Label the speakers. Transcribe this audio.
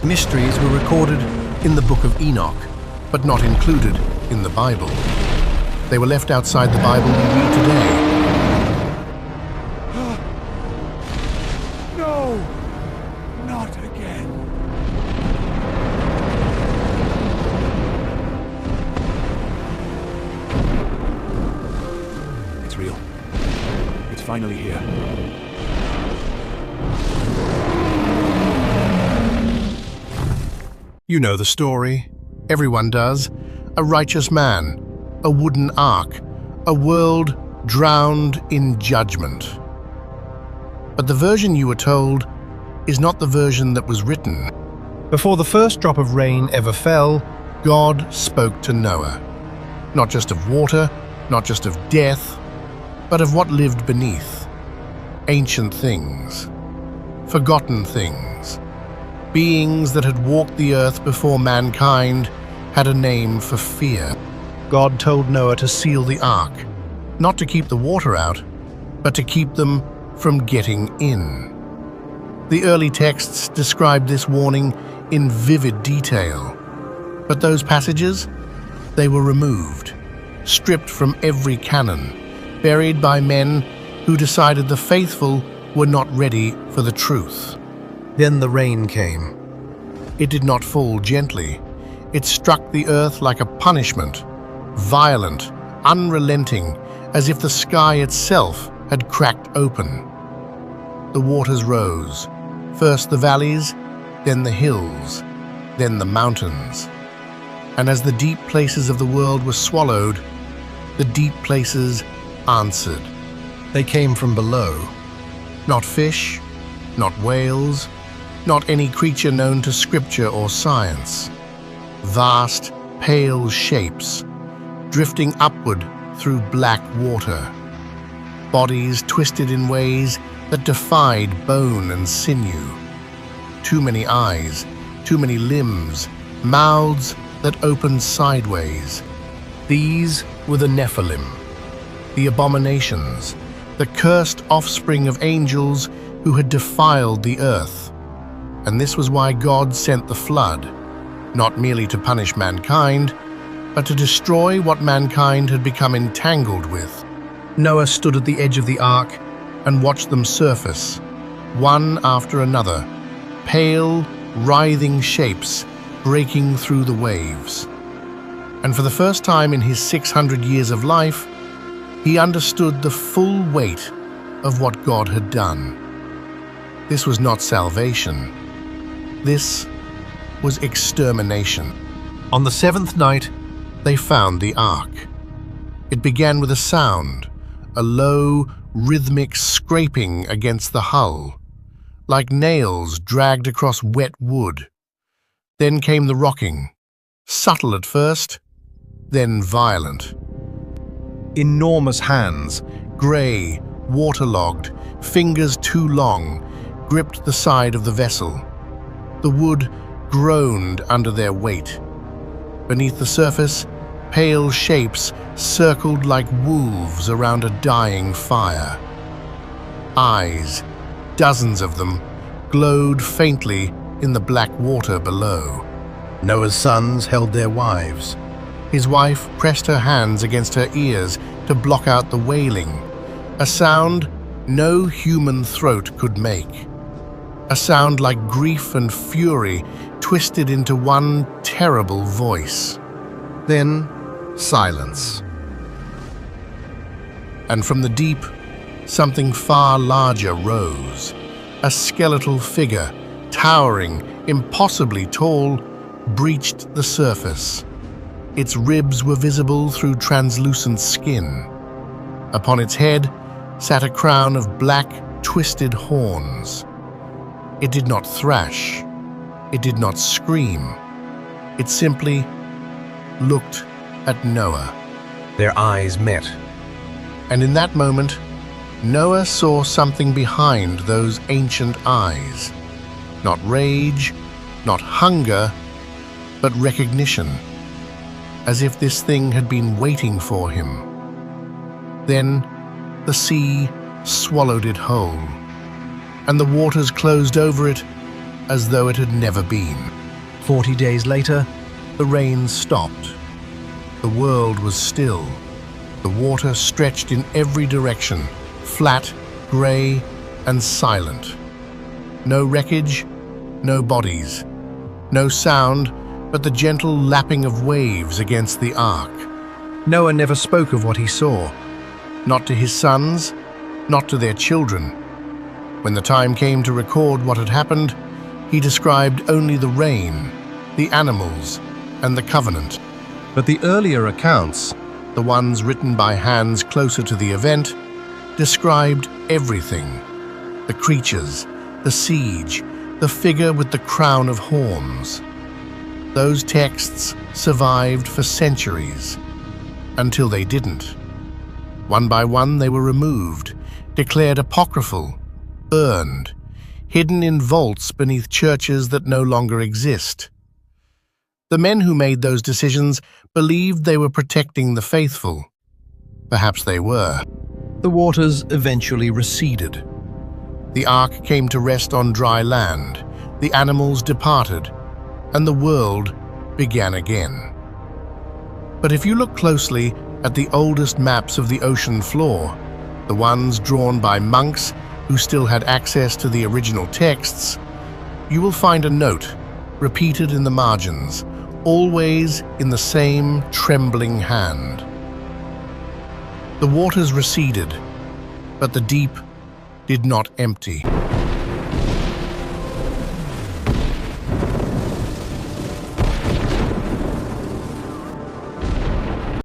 Speaker 1: Mysteries were recorded in the Book of Enoch, but not included in the Bible. They were left outside the Bible we read today.
Speaker 2: No! Not again. It's real. It's finally here.
Speaker 1: You know the story. Everyone does. A righteous man, a wooden ark, a world drowned in judgment. But the version you were told is not the version that was written. Before the first drop of rain ever fell, God spoke to Noah. Not just of water, not just of death, but of what lived beneath. Ancient things, forgotten things, beings that had walked the earth before mankind had a name for fear. God told Noah to seal the ark, not to keep the water out, but to keep them from getting in. The early texts described this warning in vivid detail, but those passages, they were removed, stripped from every canon, buried by men who decided the faithful were not ready for the truth. Then the rain came. It did not fall gently. It struck the earth like a punishment, violent, unrelenting, as if the sky itself had cracked open. The waters rose, first the valleys, then the hills, then the mountains. And as the deep places of the world were swallowed, the deep places answered. They came from below. Not fish, not whales, not any creature known to scripture or science. Vast, pale shapes, drifting upward through black water. Bodies twisted in ways that defied bone and sinew. Too many eyes, too many limbs, mouths that opened sideways. These were the Nephilim, the abominations, the cursed offspring of angels who had defiled the earth. And this was why God sent the flood, not merely to punish mankind, but to destroy what mankind had become entangled with. Noah stood at the edge of the ark and watched them surface, one after another, pale, writhing shapes breaking through the waves. And for the first time in his 600 years of life, he understood the full weight of what God had done. This was not salvation. This was extermination. On the seventh night, they found the ark. It began with a sound, a low, rhythmic scraping against the hull, like nails dragged across wet wood. Then came the rocking, subtle at first, then violent. Enormous hands, grey, waterlogged, fingers too long, gripped the side of the vessel. The wood groaned under their weight. Beneath the surface, pale shapes circled like wolves around a dying fire. Eyes, dozens of them, glowed faintly in the black water below. Noah's sons held their wives. His wife pressed her hands against her ears to block out the wailing, a sound no human throat could make. A sound like grief and fury twisted into one terrible voice. Then, silence. And from the deep, something far larger rose. A skeletal figure, towering, impossibly tall, breached the surface. Its ribs were visible through translucent skin. Upon its head sat a crown of black, twisted horns. It did not thrash. It did not scream. It simply looked at Noah. Their eyes met. And in that moment, Noah saw something behind those ancient eyes. Not rage, not hunger, but recognition. As if this thing had been waiting for him. Then the sea swallowed it whole, and the waters closed over it as though it had never been. 40 days later, the rain stopped. The world was still. The water stretched in every direction, flat, grey, and silent. No wreckage, no bodies, no sound but the gentle lapping of waves against the ark. Noah never spoke of what he saw, not to his sons, not to their children. When the time came to record what had happened, he described only the rain, the animals, and the covenant. But the earlier accounts, the ones written by hands closer to the event, described everything: the creatures, the siege, the figure with the crown of horns. Those texts survived for centuries, until they didn't. One by one they were removed, declared apocryphal, burned, hidden in vaults beneath churches that no longer exist. The men who made those decisions believed they were protecting the faithful. Perhaps they were. The waters eventually receded. The ark came to rest on dry land, the animals departed, and the world began again. But if you look closely at the oldest maps of the ocean floor, the ones drawn by monks who still had access to the original texts, you will find a note repeated in the margins, always in the same trembling hand. The waters receded, but the deep did not empty.